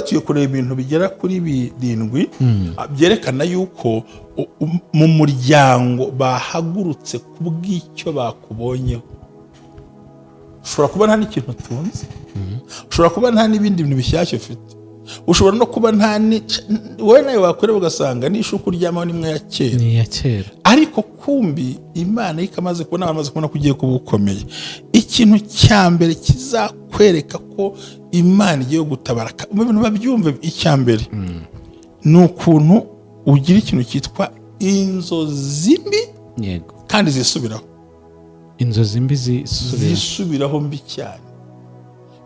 tuye kureba ibintu bigera kuri 7 byerekana yuko mu muryango bahagurutse kubw'icyo bakubonyeho. Ushobora kuba nta n'ikintu tunze, ushobora kuba nta n'ibindi bintu bishyashya ufite, ushobora no kuba nta wowe nawe wakorera ugasanga n'ishuka uryamaho nimwe ya kera, ni ya kera, ariko kumbi Imana ikamaze kubona amaze kubona kugiye kuba ukomeye. Ikintu cya mbere kizakwereka ko Imana igiye gutabara mu bintu babyumve, icya mbere ni ukuntu ugira ikintu cyitwa inzozi mbi, yego, kandi zisubiraho. inzozi mbi zisubiraho mbi cyane,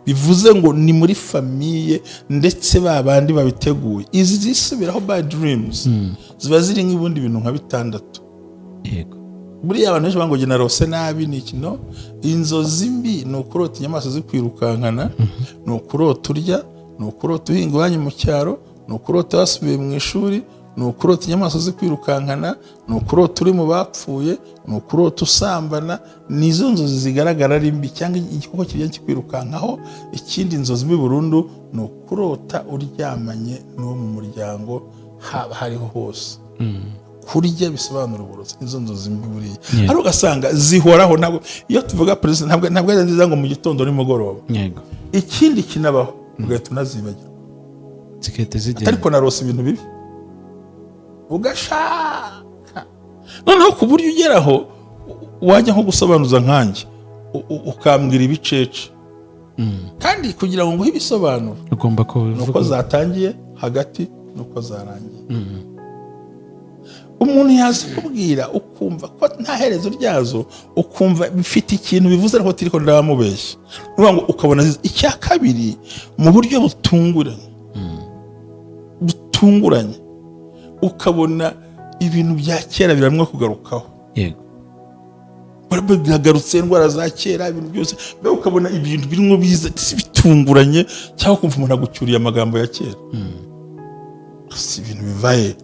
bivuze ngo ni muri famiye ndetse babandi babiteguye. Izi zisubiraho bad dreams ziba ziri nk'ibundi bintu nka 6. yego, buriya abantu benshi bango gena rose nabi ni kino. Inzozi mbi ni ukurota inyamaswa zikwirukankana, ni ukurota urya, ni ukurota uhinga iwanyu mu cyaro, ni ukurota wasubiye mu ishuri, ni ukurota inyamaswa zikwirukankana, ni ukurota uri mu bapfuye, ni ukurota usambana. Nizo nzozi zigaragara ari mbi, cyangwa igikoko kirya kikwirukankaho. Ikindi inzozi mbi burundu ni ukurota uryamanye n'uwo mu muryango hariho hose. Kurya bisobanura uburozi, izo nzozi mbi buriya. Ari ugasanga zihoraho. Ntabwo iyo tuvuga president ntabwo ari nziza ngo mu gitondo n'imugoroba. yego, Ikindi kinabaho ugahita unazibagirwa, zikete zigenda, ariko narose ibintu bibi ugashaka noneho ku buryo ugeraho wajya nko gusobanuza nkanjye ukambwira ibicece, kandi kugira ngo nguhe ibisobanuro ugomba nuko zatangiye hagati nuko zarangiye. Umuntu yazikubwira ukumva ko nta herezo ryazo, ukumva bifite ikintu bivuze ariko tiriko ndamubeshya, nuvuga ngo ukabona. Icya kabiri, mu buryo butunguranye ukabona ibintu bya kera biramwe kugarukaho. yego, biragarutse, indwara za kera, ibintu byose, mbere ukabona ibintu birimo biza bitunguranye, cyangwa kumva umuntu agucyuriye amagambo ya kera. Si ibintu bivaye.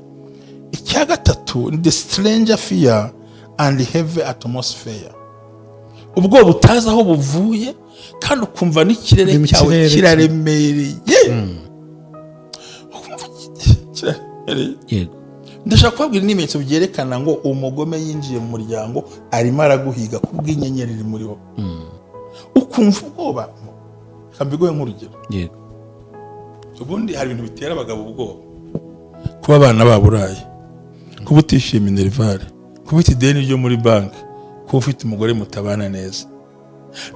Icya gatatu ni the stranger fear and heavy atmosphere. Ubwo butazi aho buvuye, kandi ukumva n'ikirere cyawe kiraremereye. yego, ndashaka kubabwira n'ibimenyetso byerekana ngo umugome yinjiye mu muryango arimo araguhiga kubw'inyenyeri iri muri wo. Ukumva ubwoba. Kambigoye nk'urugero. yego, ubundi hari ibintu bitera abagabo ubwoba: kuba abana baburaye, kuba utishimiye minerivare, kuba ufite ideni ryo muri banki, kuba ufite umugore mutabana neza.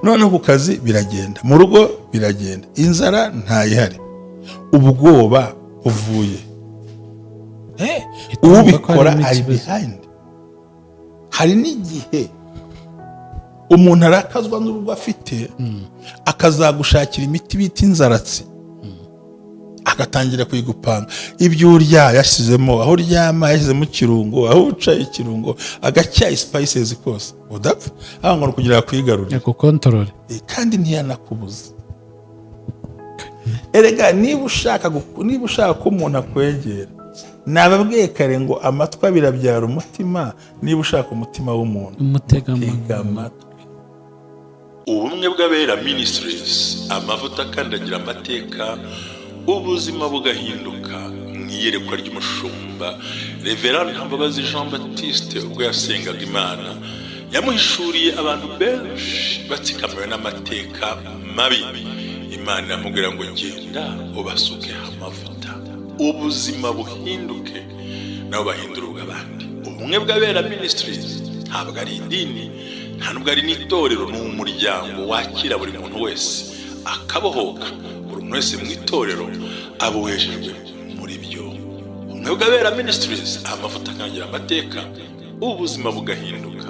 Noneho ku kazi biragenda, mu rugo biragenda, inzara ntayihari, ubwoba buvuye. Ubikora ari behind. Hari n'igihe umuntu arakazwa n'urugo afite, akazagushakira imiti bita inzaratsi, agatangira kuyigupanga. Ibyo urya yashyizemo, aho uryama yashyizemo ikirungo, aho ucaye ikirungo, agacyayi spices kose, udapfa ahangana kugira kwigarurira ku control, kandi ntiyanakubuza. Erega niba ushaka ko umuntu akwegera, nababwiye kare ngo amatwi abiri abyara umutima. Niba ushaka umutima w'umuntu, umutega amatwi. Ubumwe bw'Abera Ministries, amavuta akandagira amateka, ubuzima bugahinduka. Mwiyerekwa ry'umushumba Reverend Mbabazi Jean Baptiste ubwo yasengaga Imana, yamuhishuriye abantu benshi batsikamiwe n'amateka mabi. Imana yamubwira ngo genda ubasuke amavuta, ubuzima buhinduke, nabo bahindura ubw'abandi. Ubumwe bw'Abera Ministries ntabwo ari idini, nta nubwo ari n'itorero, ni umuryango wakira buri muntu wese akabohoka. Buri muntu wese mu itorero abohejejwe muri byo. Ubumwe bw'Abera Ministries, amavuta akangira amateka, ubuzima bugahinduka.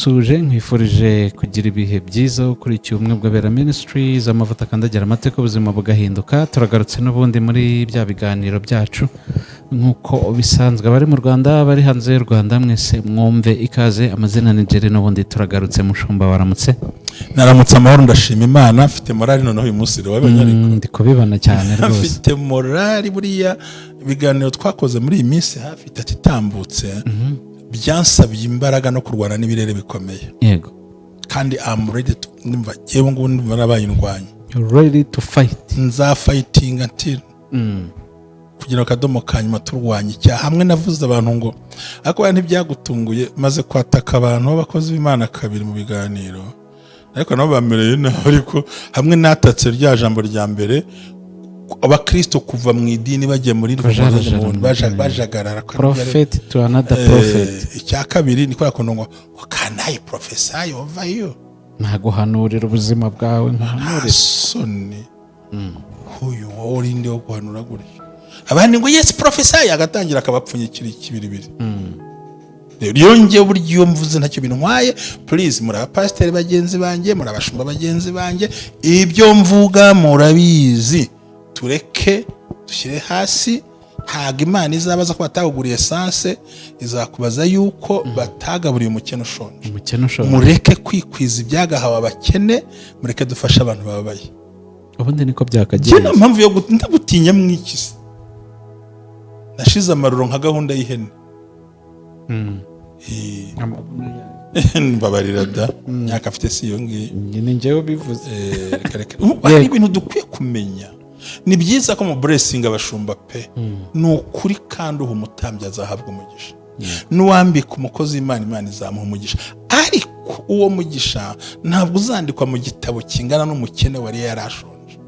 suje nkwifurije kugira ibihe byiza ukurikiye Ubumwe bw'Abera Ministries, amavuta akandagira amateka, ubuzima bugahinduka. Turagarutse n'ubundi muri bya biganiro byacu nk'uko bisanzwe. Abari mu Rwanda, abari hanze y'u Rwanda, mwese mwumve ikaze. Amazina ni Jerry, n'ubundi turagarutse. Mushumba waramutse? Naramutse amahoro, ndashima Imana. Mfite morali noneho uyu munsi rero wabanyariko. Ndi kubibona cyane rwose. Mfite morali buriya. Ibiganiro twakoze muri iyi minsi hafi 3 itambutse, byansabye imbaraga no kurwana n'ibirere bikomeye. Yego. Kandi I'm ready to numva yewe ngo narabaye indwanya. you're ready to fight. nzafighting until kugira akadomo kanyuma turwanya icyaha. Hamwe navuze abantu ngo ariko ntibyagutunguye maze kwataka abantu b'abakozi b'Imana kabiri mu biganiro, ariko nabo bamereye naho, ariko hamwe natatse rya jambo rya mbere abakristo kuva mu idini bagiye muri bajagarara prophet to another prophet. Icya kabiri ni kwa kuno ngo kanayi prophesy over you, ntaguhanurira ubuzima bwawe, ntahanurira soni huyu wori ndi wo guhanura gutyo. Abandi ngo yes prophesy, agatangira akabapfunyikira ikibiribiri. Rero njye buryo iyo mvuze ntacyo bintwaye, please muri abapasiteri bagenzi banjye, muri abashumba bagenzi banjye, ibyo mvuga murabizi, tureke dushyire hasi. Ntabwo Imana izabaza ko bataguriye essence, izakubaza yuko batagaburiye umukene ushonje. Mureke kwikwiza ibyagahawe abakene, mureke dufashe abantu bababaye. Ubundi niko byakagiye. Nta mpamvu yo gutinya mwikisi. Nashize amaruro nka gahunda y'ihene. Mbabarira da, myaka afite si iyo ngiyo. Nyine njyewe bivuze. Hari ibintu dukwiye kumenya. Ni byiza ko mu blessing abashumba pe. Ni ukuri kandi uha umutambyi azahabwa umugisha. N'uwambika umukozi w'Imana, Imana izamuha umugisha. Ariko uwo mugisha ntabwo uzandikwa mu gitabo kingana n'umukene wari yarashonje.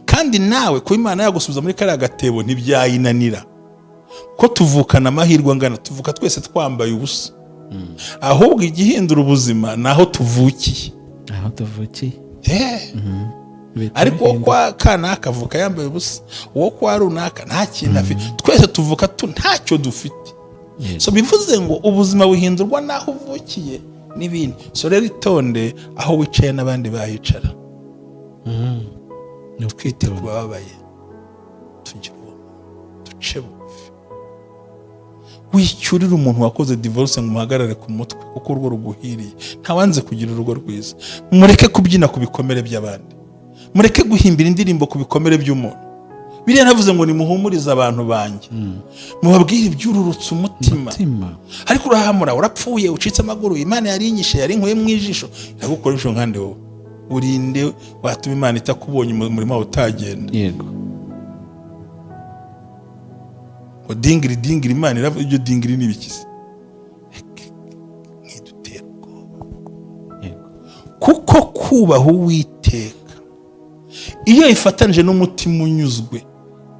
Kandi nawe ko Imana yagusubiza muri kariya gatebo ntibyayinanira. Ko tuvukana amahirwe angana, tuvuka twese twambaye ubusa. Ahubwo igihindura ubuzima naho tuvukiye. Ariko kwa kana akavuka yambaye ubusa, uwo kwa runaka nta kintu afite, twese tuvuka ntacyo dufite. So bivuze ngo ubuzima buhindurwa naho uvukiye n'ibindi. So rero itonde aho wicaye n'abandi bahicara. Twite ku bababaye, tugira duce bugufi. Wicyurira umuntu wakoze divorce ngo muhagarare ku mutwe kuko urwo ruguhiriye. Ntawanze kugira urugo rwiza. Mureke kubyina ku bikomere by'abandi, mureke guhimbira indirimbo ku bikomere by'umuntu. Biriya navuze ngo nimuhumurize abantu banjye, mubabwire ibyururutse umutima. Ariko urahamura, urapfuye, ucitse amaguru, Imana yarinyishe, yari nkuye mu ijisho, iragukoresha nkande wowe. Urinde watuma Imana itakubonye umurimo utagenda. Yego. Ngo dingiri Imana iravuga ibyo dingiri nibikize. Nkidutera ubwoba. Yego. Kuko kubaho Uwiteka iyo ifatanije n'umutima unyuzwe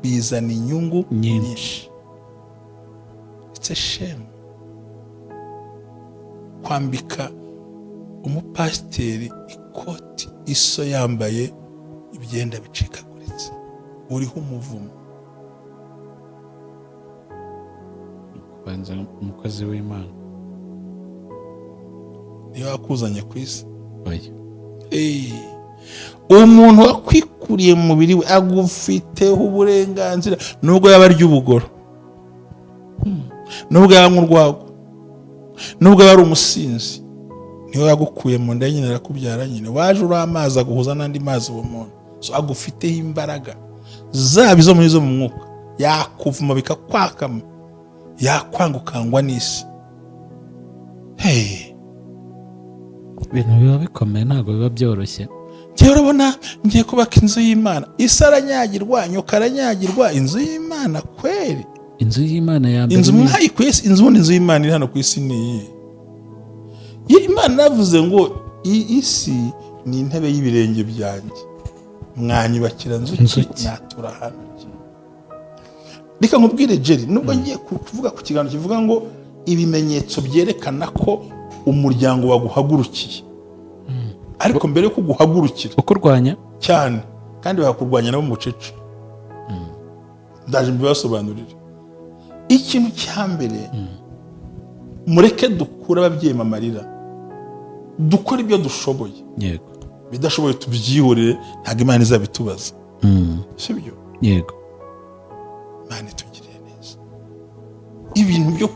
bizana inyungu nyinshi. It's a shame kwambika umupasiteri ikoti iso yambaye ibyenda bicikaguritse, uriho umuvumo. Kubanza umukozi w'Imana niyo wakuzanye ku isi. Umuntu wakwikuriye mu mubiri we agufiteho uburenganzira, nubwo yaba arya ubugoro, nubwo yaba nk'urwagwa, nubwo yaba ari umusinzi, niyo yagukuye mu nda nyine arakubyara nyine. Waje uri amazi aguhuza n'andi mazi uwo muntu. So agufiteho imbaraga zaba izo muri zo mu mwuka, yakuvuma bikakwakama, yakwanga ukangwa n'isi. Ibintu biba bikomeye, ntabwo biba byoroshye. Njyewe urabona ngiye kubaka inzu y'Imana, isi aranyagirwa, nyoka aranyagirwa, inzu y'Imana kweri. Inzu y'Imana ya mbere. Inzu mwayikuye, inzu y'Imana iri hano ku isi ni iyi. Imana yavuze ngo isi ni intebe y'ibirenge byanjye, mwanyubakira nzuki natura hano. Reka nkubwire Jerry, nubwo ngiye kuvuga ku kiganiro kivuga ngo ibimenyetso byerekana ko umuryango waguhagurukiye, ariko mbere yo kuguhagurukira ukurwanya cyane kandi bakakurwanya nabo mucece. Ndaje mbibasobanurire. Ikintu cya mbere, mureke dukura ababyeyi amarira, dukora ibyo dushoboye. Yego. Bidashoboye tubyihorere, ntabwo Imana izabitubaza. Sibyo? Yego. Imana itugirire neza. Ibintu byo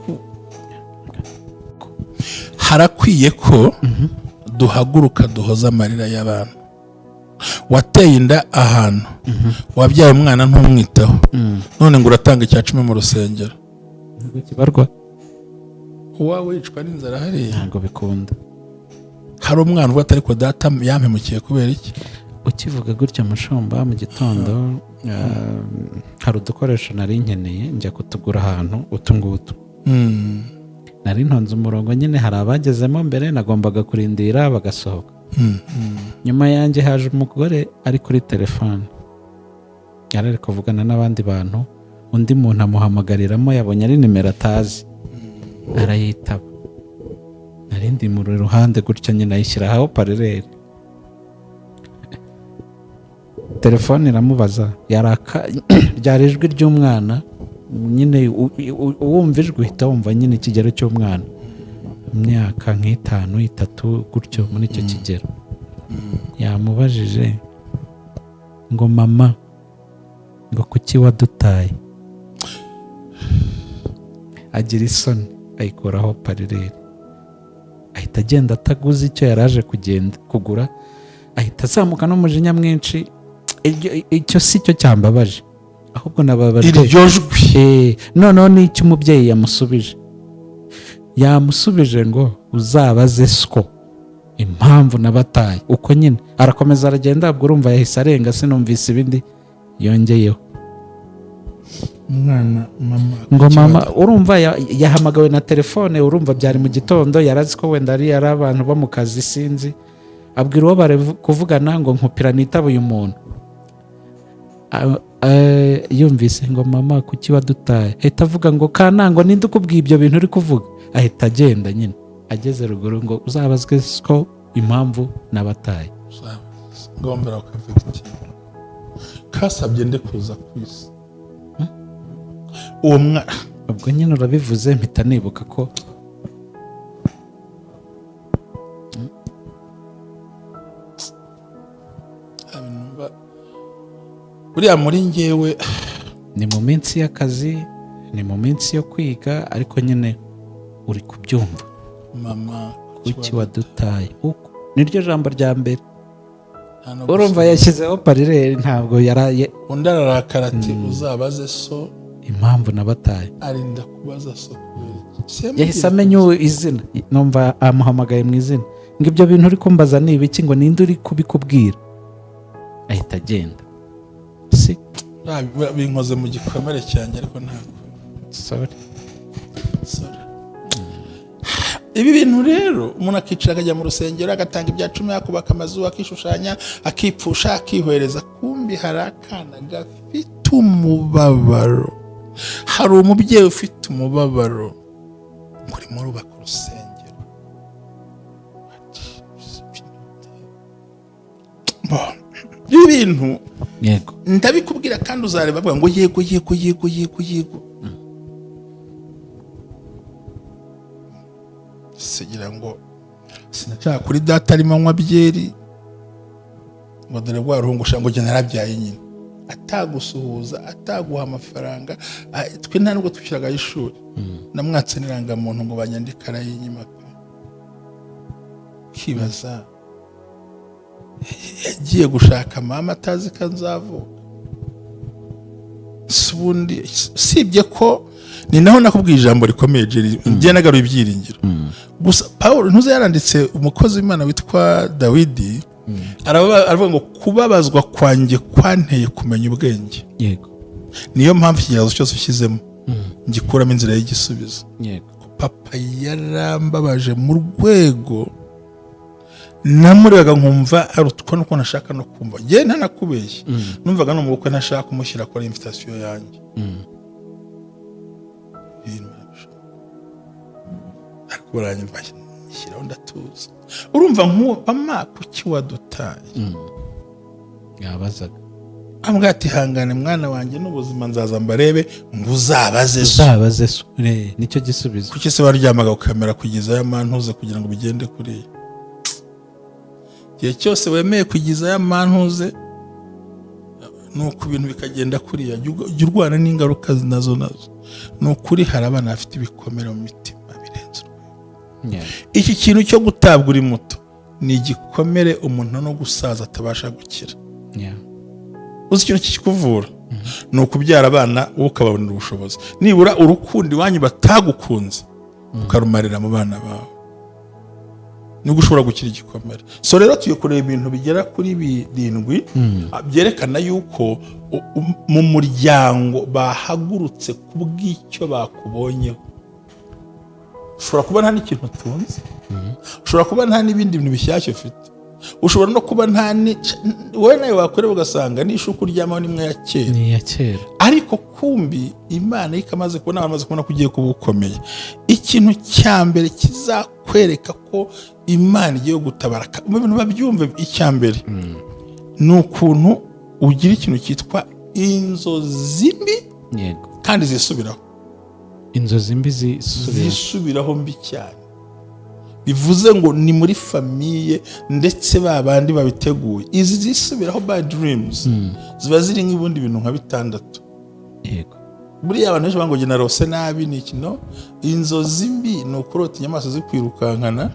harakwiye ko duhaguruka duhoza amarira y'abantu. Wateye inda ahantu, wabyaye umwana ntumwitaho, none ngo uratanga icya 10 mu rusengero. Ntabwo kibarwa. Uwawe wicwa n'inzara hariya. Ntabwo bikunda. Hari umwana uvuga atari ko data yampemukiye kubera iki? ukivuga gutya mushumba mu gitondo hari udukoresho nari nkeneye njya kutugura ahantu utungutu nari ntonze umurongo nyine hari abagezemo mbere nagombaga kurindira bagasohoka nyuma yanjye haje umugore ari kuri telefone yari ari kuvugana n'abandi bantu undi muntu amuhamagariramo yabonye ari nimero atazi arayitaba narindi mu ruhande gutyo nyine ayishyiraho parereri telefone iramubaza ryari ijwi ry'umwana nyine uwumva ijwi uhita wumva nyine ikigero cy'umwana imyaka nk'itanu 3 gutyo muri icyo kigero yamubajije ngo mama ngo kuki wadutaye agira isoni ayikoraho parereri ahita agenda ataguze icyo yaraje kugura ahita azamuka n'umujinya mwinshi icyo si cyo cyambabaje ahubwo nababajwe iryo jwi noneho n'icyo umubyeyi yamusubije ngo uzabaze sko impamvu nabataye uko nyine arakomeza aragenda ubwo urumva yahise arenga sinumvise ibindi yongeyeho umwana ngo mama urumva yahamagawe na telefone urumva byari mu gitondo yarazi ko wenda ari abantu bo mu kazi sinzi abwira uwo bari kuvugana ngo nkupira nitaba uyu muntu yumvise ngo mama kuki wadutaye ahita avuga ngo kanango ninde ukubwiye ibyo bintu uri kuvuga ahita agenda nyine ageze ruguru ngo uzabazwe ko impamvu nabataye ngombera ukavuga iki kasabye nde kuza ku isi uwo mwana ubwo nyine urabivuze mpita nibuka ko buriya muri njyewe ni mu minsi y'akazi ni mu minsi yo kwiga ariko nyine uri kubyumva mama kuki wadutaye niryo jambo rya mbere urumva yashyizeho parereri ntabwo yaraye undi ararakara ati uzabaze so impamvu nabataye arinda kubaza so yahise amenya izina numva amuhamagaye mu izina ngo ibyo bintu uri kumbaza ni ibiki ngo ninde uri kubikubwira ahita agenda si binkoze mu gikomere cyanjye ariko ntabwo sorry ibi bintu rero umuntu akicara akajya mu rusengero agatanga ibya 10 akubaka amazu akishushanya akipfusha akihwereza kumbi hari akana gafite umubabaro hari umubyeyi ufite umubabaro muri murubaka urusengero ibi bintu yego ndabikubwira kandi uzareba bavuga ngo yego sigira ngo sinashaka kuri data arimo anywa byeri ngo dore rwa ruhungusha ngo jye narabyaye nyine atagusuhuza ataguha amafaranga twe nta nubwo tukiraga ishuri namwatse n'irangamuntu ngo banyandikara y'inyuma pe kibaza yagiye gushaka mama atazi ko nzavuka subundi sibye ko ni naho nakubwiye ijambo rikomeye njye nagaruye ibyiringiro gusa Paul ntuze yaranditse umukozi w'Imana witwa Dawidi aravuga ngo kubabazwa kwanjye kwanteye kumenya ubwenge yego niyo mpamvu ikibazo cyose ushyizemo ngikuramo inzira y'igisubizo yego papa yarambabaje mu rwego namurebaga nkumva arutwa nuko nashaka no kumva njye ntanakubeshye numvaga no mu bukwe ntashaka kumushyira kuri invitation yanjye ariko uranyumva ishyiraho ndatuza urumva mama kuki wadutaye yabazaga ambwa ati hangane mwana wanjye n'ubuzima nzaza mbarebe ngo uzabaze so nicyo gisubizo kuki se waryamaga ukamera kugeza yamantuze kugira ngo bigende kuri igihe cyose wemeye kugeza yamantuze nuko ibintu bikagenda kuriya jya urwana n'ingaruka nazo ni ukuri hari abana bafite ibikomere mu mitima birenze iki kintu cyo gutabwa uri muto ni igikomere umuntu no gusaza atabasha gukira uzi ikintu kikuvura ni ukubyara abana wowe ukababonera ubushobozi nibura urukundo iwanyu batagukunze ukarumarira mu bana bawe nibwo ushobora gukira igikomere. So rero tugiye kureba ibintu bigera kuri 7 byerekana yuko mu muryango bahagurutse kubw'icyo bakubonyeho. Ushobora kuba nta n'ikintu utunze, ushobora kuba nta n'ibindi bintu bishyashya ufite, ushobora no kuba nta wowe nawe wakorera ugasanga n'ishuka uryamaho nimwe ya kera, ni iya kera, ariko kumbi Imana ikamaze kubona, amaze kubona ko ugiye kuba ukomeye. Ikintu cya mbere kizakwereka ko Imana igiye gutabara mu bintu babyumve, icya mbere ni ukuntu ugira ikintu cyitwa inzozi mbi kandi zisubiraho. Inzozi mbi zisubiraho mbi cyane, bivuze ngo ni muri famiye ndetse babandi babiteguye. Izi zisubiraho bad dreams ziba ziri nk'ibundi bintu nka 6. yego, buriya abantu benshi bango narose nabi ni kino. Inzozi mbi ni ukurota inyamaswa zikwirukankana,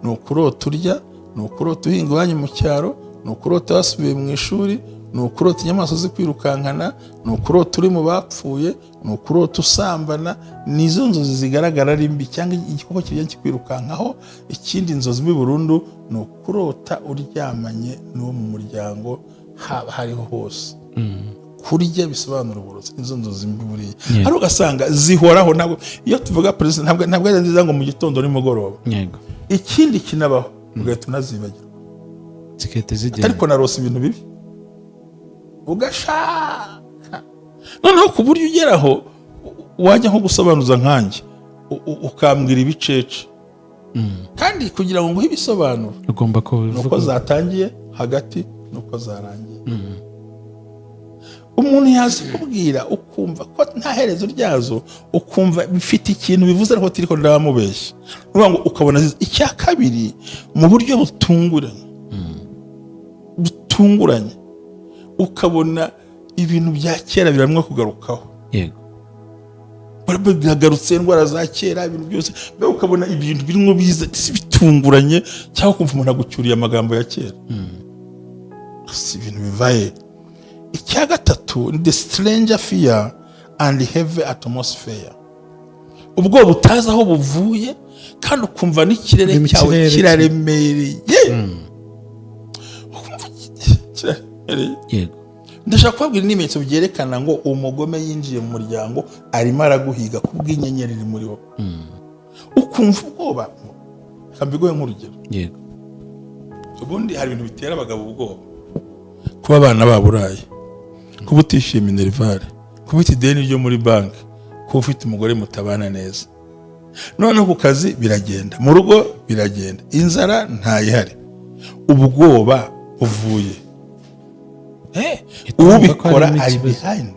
ni ukurota urya, ni ukurota uhinga iwanyu mu cyaro, ni ukurota wasubiye mu ishuri, ni ukurota inyamaswa zikwirukankana, ni ukurota uri mu bapfuye, ni ukurota usambana. Nizo nzozi zigaragara ari mbi, cyangwa igikoko kirya kikwirukankaho. Ikindi inzozi mbi burundu ni ukurota uryamanye n'uwo mu muryango hariho hose. Kurya bisobanura uburozi, nizo nzozi mbi buriya. Ari ugasanga zihoraho. Ntabwo iyo tuvuga president ntabwo ari nziza ngo mu gitondo nimugoroba. yego, Ikindi kinabaho ugahita unazibagirwa, zikahita zigenda, ariko narose ibintu bibi ugashaka noneho ku buryo ugeraho wajya nko gusobanuza nkanjye ukambwira ibicece, kandi kugira ngo nguhe ibisobanuro ugomba kuvuga nuko zatangiye hagati nuko zarangiye. Umuntu yazikubwira ukumva ko nta herezo ryazo, ukumva bifite ikintu bivuze ariko tiriko ndamubeshya, nuvuga ngo ukabona. Icya kabiri, mu buryo butunguranye ukabona ibintu bya kera biramwe kugarukaho. yego, biragarutse, indwara za kera, ibintu byose, ukabona ibintu birimo biza bitunguranye, cyangwa kumva umuntu agucyuriye amagambo ya kera. Si ibintu bivaye. Icya gatatu ni the stranger fear and heavy atmosphere. Ubwo butazi aho buvuye kandi ukumva n'ikirere cyawe kiraremereye. yego, ndashaka kubabwira n'ibimenyetso byerekana ngo umugome yinjiye mu muryango arimo araguhiga kubw'inyenyeri iri muri wowe. Ukumva ubwoba. Kambigoye nk'urugero. yego, ubundi hari ibintu bitera abagabo ubwoba: kuba abana baburaye, kuba utishimiye minerivare, kuba ufite ideni ryo muri banki, kuba ufite umugore mutabana neza. Noneho ku kazi biragenda, mu rugo biragenda, inzara ntayihari, ubwoba buvuye. Ubikora ari behind.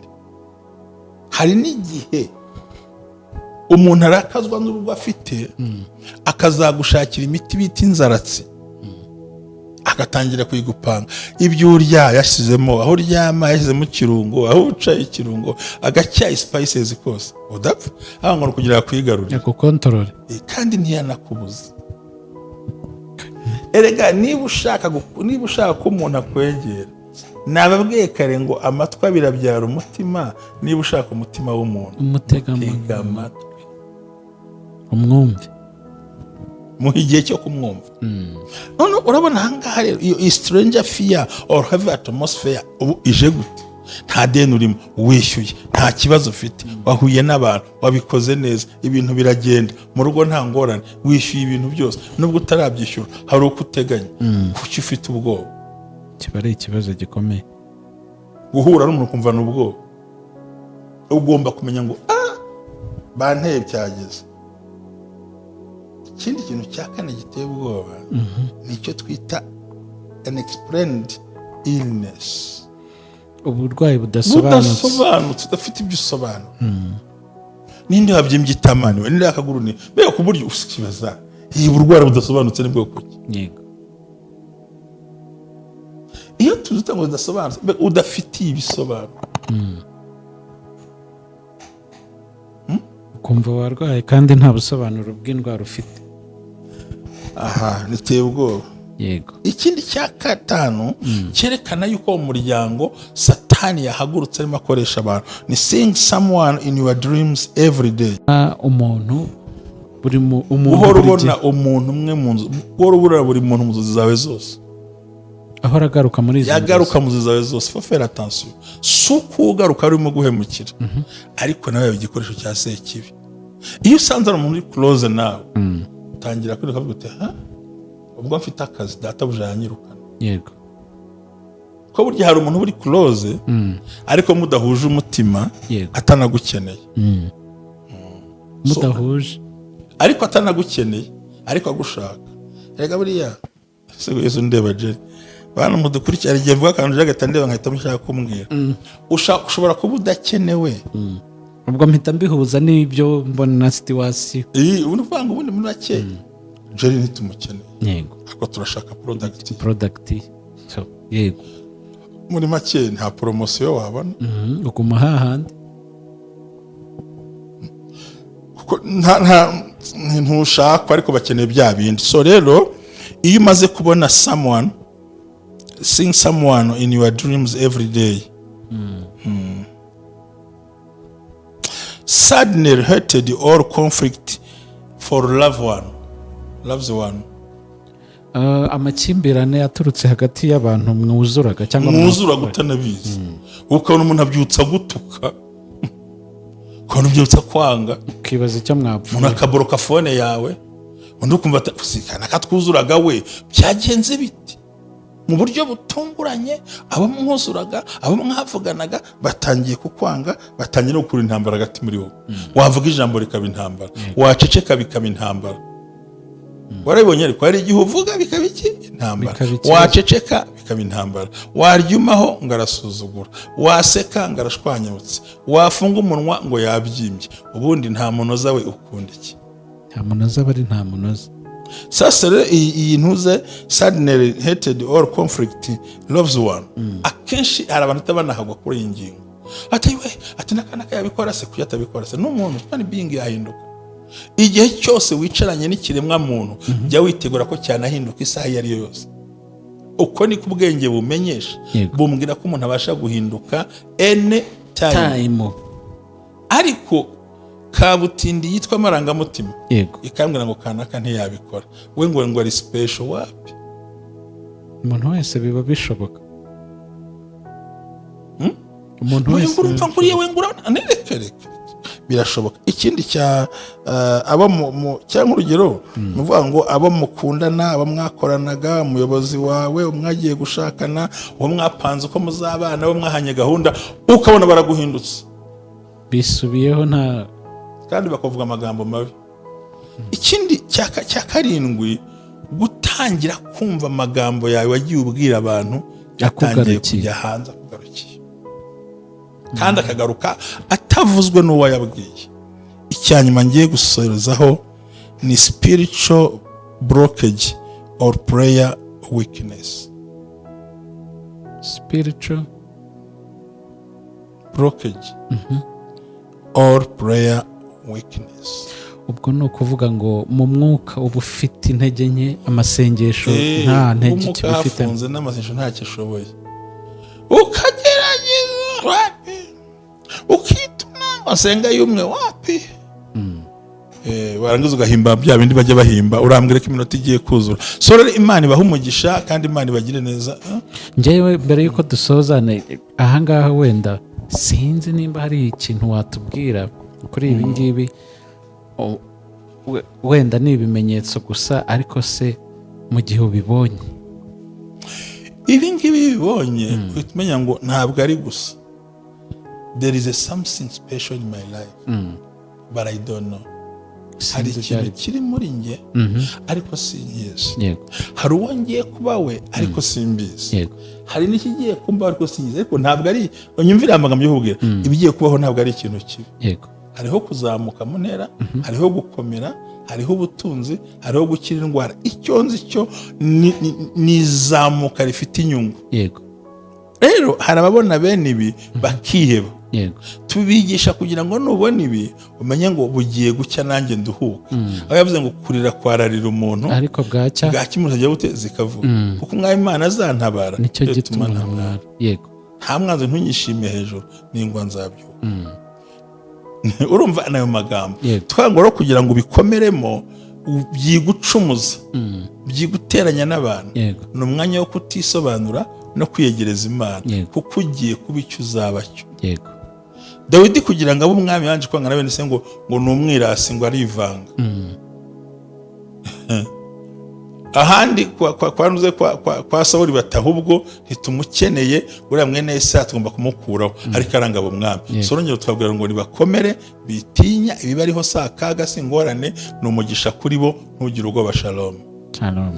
Hari n'igihe umuntu arakazwa n'urugo afite, akazagushakira imiti bita inzaratsi, agatangira kuyigupanga. Ibyo urya yashyizemo, aho uryama yashyizemo ikirungo, aho ucaye ikirungo, agacyayi spices kose, udapfa ahangana kugira kwigarurira ku control. Kandi ntiyanakubuza. Erega niba ushaka ko umuntu akwegera, nababwiye kare ngo amatwi abiri abyara umutima. Niba ushaka umutima w'umuntu, umutega amatwi, umwumve, muha igihe cyo kumwumva. None urabona ahangaha rero iyo stranger fear or heavy atmosphere ubu ije gute? Nta deni urimo, wishyuye, nta kibazo ufite, wahuye n'abantu, wabikoze neza, ibintu biragenda, mu rugo nta ngorane, wishyuye ibintu byose, nubwo utarabyishyura hari uko uteganya. Kuki ufite ubwoba? kiba ari ikibazo gikomeye. Guhura n'umuntu kumva n'ubwoba, ugomba kumenya ngo banteye byageze. Ikindi kintu cya kane giteye ubwoba nicyo twita unexplained illness. Uburwayi budasobanutse, udafite ibyo usobanura. Ninde wabyimbye itamani we, ninde akaguru ni mbega ku buryo usikibaza iyi burwara budasobanutse ni bwo kuki. yego, iyo tuzuta ngo budasobanutse, udafitiye ibisobanuro, ukumva warwaye kandi nta busobanuro bw'indwara ufite. niteye ubwoba. yego, Ikindi cya gatanu cyerekana yuko mu muryango Satani yahagurutse arimo akoresha abantu ni seeing someone in your dreams every day. umuntu buri umuntu uhora ubona umuntu umwe mu nzu, uhora ubura buri muntu mu nzu zawe zose, ahora agaruka muri izo yagaruka mu nzu zawe zose. Faut faire attention, si uko ugaruka arimo guhemukira, ariko nawe yaba igikoresho cya sekibi. Iyo usanze ari umuntu uri close nawe, utangira kwiruka uvuga uti ubwo mfite akazi databuja yanyirukana. yego, ko burya hari umuntu uri close ariko mudahuje umutima, Yego. atanagukeneye, mudahuje ariko atanagukeneye ariko agushaka. Erega buriya se Yesu ndeba Jerry bana mudukurikira igihe mvuga akantu jagata ndeba nkahita mushaka kumbwira, ushobora kuba udakenewe, ubwo mpita mbihuza n'ibyo mbona na situation. uruvanga ubundi muri make Jerry ntitumukeneye, yego, ariko turashaka product. So yego, muri make nta promotion wabona, uguma hahandi, kuko ntushaka ariko bakeneye bya bindi. So rero iyo umaze kubona seeing someone in your dreams every day, suddenly hated or conflict for loves one. amakimbirane yaturutse hagati y'abantu mwuzuraga cyangwa mwuzura gutanabizi, ukabona umuntu abyutsa gutuka, ukabona ubyutsa kwanga, ukibaza icyo mwapfa, umuntu akaboroka fone yawe, undi ukumva atakana katwuzuraga we byagenze biti mu buryo butunguranye. abo mwuzuraga, abo mwavuganaga batangiye kukwanga, batangiye no gukura intambara hagati muri wowe. Wavuga ijambo rikaba intambara, waceceka bikaba intambara. Warabibonye ariko hari igihe uvuga bikaba iki intambara, waceceka bikaba intambara, waryumaho ngo arasuzugura, waseka ngo arashwanyutse, wafunga umunwa ngo yabyimbye. Ubundi nta munoza we ukunda iki? nta munoza bari nta munoza. Sasa rero iyi ntuze suddenly hated or conflict loves one, akenshi hari abantu utabanahagwa kuri iyi ngingo. Ati nakana yabikora se kuyatabikora se n'umuntu kandi being yahinduka. Igihe cyose wicaranye n'ikiremwa muntu, jya witegura ko cyanahinduka isaha iyo ari yo yose. Uko ni ku bwenge bumenyesha, bumbwira ko umuntu abasha guhinduka any time. Ariko kabutindi yitwa amarangamutima, yego, ikambwira ngo kanaka ntiyabikora, we ngo ari special. Wapi? umuntu wese biba bishoboka. umuntu wese urumva nkuriye we ngura anerekereke birashoboka. Ikindi cya abo cyangwa urugero nuvuga ngo abo mukundana, abo mwakoranaga, umuyobozi wawe, umwagiye gushakana, uwo mwapanze uko muzabana, uwo mwahanye gahunda, ukabona baraguhindutse, bisubiyeho nta kandi bakavuga amagambo mabi. Ikindi cya karindwi, gutangira kumva amagambo yawe wagiye ubwira abantu yatangiye kujya hanze akugarukiye, kandi akagaruka atavuzwe n'uwo yabwiye. Icyanyuma ngiye gusorezaho ni spiritual blockage or prayer weakness. Spiritual blockage or prayer weakness. Ubwo no kuvuga ngo mu mwuka uba ufite intege nke, amasengesho nta ntege kibifite, afunze n'amasengesho nta kishoboye, ukagerageza wapi, ukituna wasenga y'umwe wapi, warangiza ugahimba bya bindi bajya bahimba, urambwira ko iminota igiye kuzura. So rero Imana ibaha umugisha kandi Imana ibagire neza. Njyewe mbere yuko dusozana ahangaha, wenda sinzi nimba hari ikintu watubwira kuri ibi ngibi, wenda ni ibimenyetso gusa, ariko se mu gihe ubibonye, ibi ngibi bibonye, umenya ngo ntabwo ari gusa, there is something special in my life but I don't know. Hari ikintu kiri muri nge ariko sinkizi. Hari uwo ngiye kuba we ariko simbizi. Hari n'ikigiye kumba ariko sinkizi, ariko ntabwo ari unyumvira amagambo y'ubwira, ibigiye kubaho ntabwo ari ikintu kibi. Hariho kuzamuka mu ntera, hariho gukomera, hariho ubutunzi, hariho gukira indwara. Icyo nzi cyo ni izamuka rifite inyungu. Rero hari ababona bene ibi bakiheba. Tubigisha kugira ngo nubona ibi umenye ngo bugiye gucya nanjye nduhuka. Aho yavuze ngo kurira kwararira umuntu, ariko bwacya bwakimuje bute zikavuga, kuko umwami Imana azantabara. Nicyo gituma ntamwara. Nta mwanzi ntunyishimiye hejuru, ningwa nzabyuka. urumva nayo magambo Yego. twangora kugira ngo bikomeremo byigucumuza byiguteranya n'abantu Yego. ni umwanya wo kutisobanura no kwiyegereza Imana Yego. kuko ugiye kuba icyo uzaba cyo. yego Dawidi kugira ngo abe umwami yanje kwanga na bene se ngo ni umwirasi ngo arivanga ahandi kwa Sawuli batahubwo ntitumukeneye uriya mwene Yesaya tugomba kumukuraho ariko arangaba umwami sorongero twabwira ngo nibakomere bitinya ibibariho sa kaga singorane ni umugisha kuri bo ntugire ubwoba. Shalom. Shalom.